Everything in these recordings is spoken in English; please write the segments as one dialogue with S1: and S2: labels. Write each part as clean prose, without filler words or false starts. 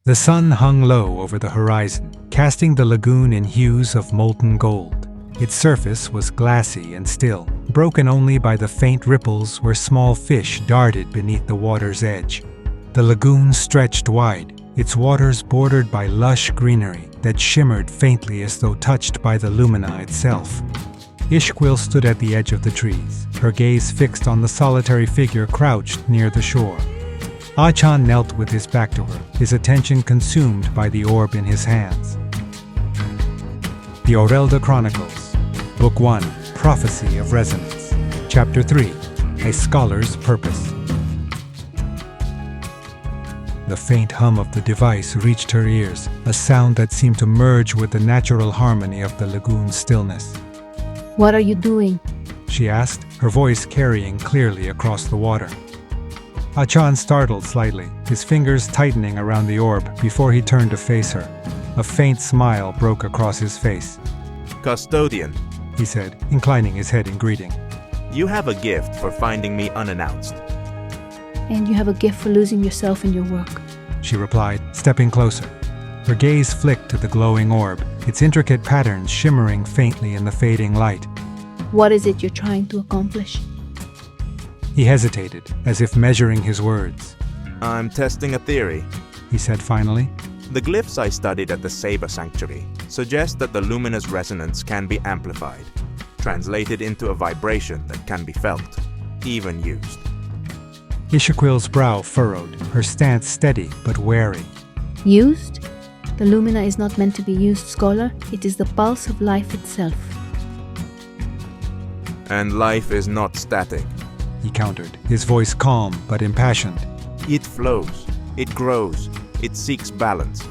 S1: The sun hung low over the horizon, casting the lagoon in hues of molten gold. Its surface was glassy and still, broken only by the faint ripples where small fish darted beneath the water's edge. The lagoon stretched wide, its waters bordered by lush greenery that shimmered faintly as though touched by the Lumina itself. Ix'Quil stood at the edge of the trees, her gaze fixed on the solitary figure crouched near the shore. Achan knelt with his back to her, his attention consumed by the orb in his hands. The Aurelda Chronicles, Book 1, Prophecy of Resonance, Chapter 3, A Scholar's Purpose. The faint hum of the device reached her ears, a sound that seemed to merge with the natural harmony of the lagoon's stillness.
S2: "What are you doing?"
S1: she asked, her voice carrying clearly across the water. Achan startled slightly, his fingers tightening around the orb before he turned to face her. A faint smile broke across his face.
S3: "Custodian,"
S1: he said, inclining his head in greeting.
S3: "You have a gift for finding me unannounced."
S2: "And you have a gift for losing yourself in your work,"
S1: she replied, stepping closer. Her gaze flicked to the glowing orb, its intricate patterns shimmering faintly in the fading light.
S2: "What is it you're trying to accomplish?"
S1: He hesitated, as if measuring his words.
S3: "I'm testing a theory."
S1: He said finally.
S3: "The glyphs I studied at the Ceiba Sanctuary suggest that the Lumina's resonance can be amplified, translated into a vibration that can be felt, even used."
S1: Ix'Quil's brow furrowed, her stance steady but wary.
S2: "Used? The Lumina is not meant to be used, scholar. It is the pulse of life itself."
S3: "And life is not static.
S1: He countered, his voice calm but impassioned.
S3: It flows, it grows, it seeks balance.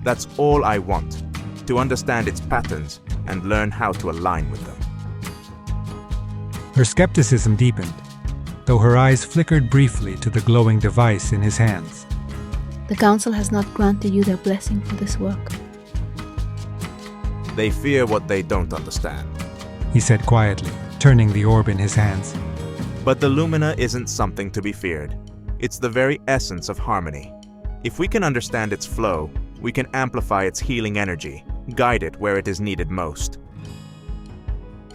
S3: That's all I want, to understand its patterns and learn how to align with them."
S1: Her skepticism deepened, though her eyes flickered briefly to the glowing device in his hands.
S2: "The Council has not granted you their blessing for this work."
S3: "They fear what they don't understand."
S1: He said quietly, turning the orb in his hands.
S3: "But the Lumina isn't something to be feared. It's the very essence of harmony. If we can understand its flow, we can amplify its healing energy, guide it where it is needed most."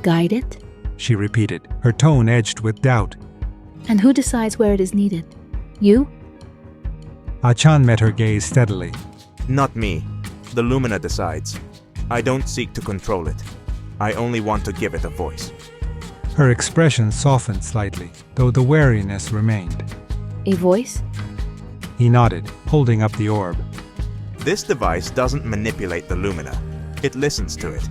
S2: "Guide it?
S1: She repeated, her tone edged with doubt.
S2: And who decides where it is needed? You?"
S1: Achan met her gaze steadily.
S3: "Not me. The Lumina decides. I don't seek to control it. I only want to give it a voice."
S1: Her expression softened slightly, though the wariness remained.
S2: "A voice?"
S1: He nodded, holding up the orb.
S3: "This device doesn't manipulate the Lumina. It listens to it.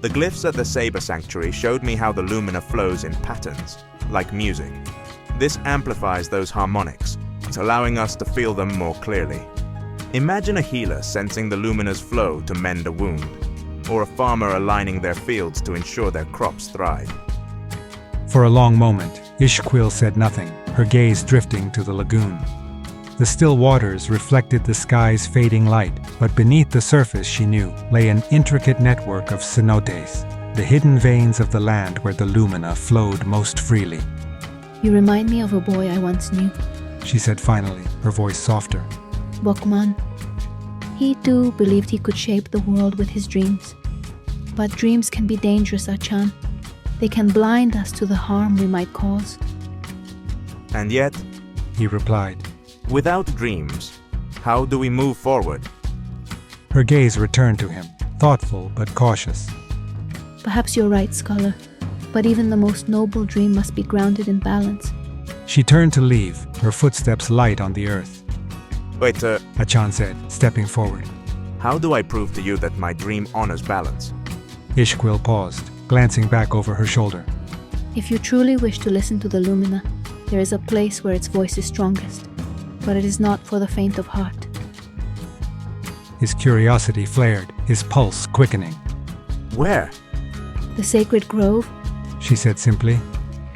S3: The glyphs at the Ceiba Sanctuary showed me how the Lumina flows in patterns, like music. This amplifies those harmonics, allowing us to feel them more clearly. Imagine a healer sensing the Lumina's flow to mend a wound, or a farmer aligning their fields to ensure their crops thrive."
S1: For a long moment, Ix'Quil said nothing, her gaze drifting to the lagoon. The still waters reflected the sky's fading light, but beneath the surface, she knew, lay an intricate network of cenotes, the hidden veins of the land where the Lumina flowed most freely.
S2: "You remind me of a boy I once knew,"
S1: she said finally, her voice softer.
S2: "Bokman. He too believed he could shape the world with his dreams. But dreams can be dangerous, Achan. They can blind us to the harm we might cause."
S3: "And yet,"
S1: he replied,
S3: "without dreams, how do we move forward?"
S1: Her gaze returned to him, thoughtful but cautious.
S2: "Perhaps you're right, scholar. But even the most noble dream must be grounded in balance."
S1: She turned to leave, her footsteps light on the earth.
S3: "Wait,
S1: Achan said, stepping forward.
S3: how do I prove to you that my dream honors balance?"
S1: Ix'Quil paused, glancing back over her shoulder.
S2: "If you truly wish to listen to the Lumina, there is a place where its voice is strongest. But it is not for the faint of heart."
S1: His curiosity flared, his pulse quickening.
S3: "Where?"
S2: "The sacred grove.
S1: She said simply.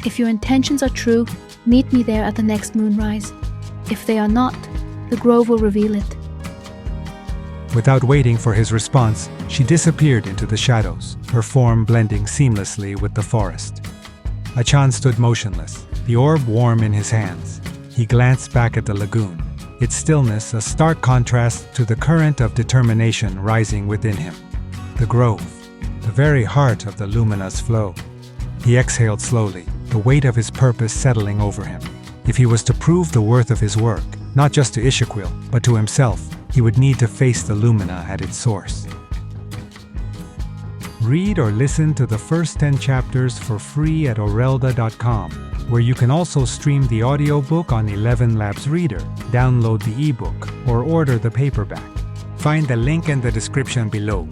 S2: If your intentions are true, meet me there at the next moonrise. If they are not, the grove will reveal it."
S1: Without waiting for his response, she disappeared into the shadows, her form blending seamlessly with the forest. Achan stood motionless, the orb warm in his hands. He glanced back at the lagoon, its stillness a stark contrast to the current of determination rising within him. The grove, the very heart of the Lumina's flow. He exhaled slowly, the weight of his purpose settling over him. If he was to prove the worth of his work, not just to Ix'Quil, but to himself, he would need to face the Lumina at its source. Read or listen to the first 10 chapters for free at Aurelda.com, where you can also stream the audiobook on 11 Labs Reader, download the ebook, or order the paperback. Find the link in the description below.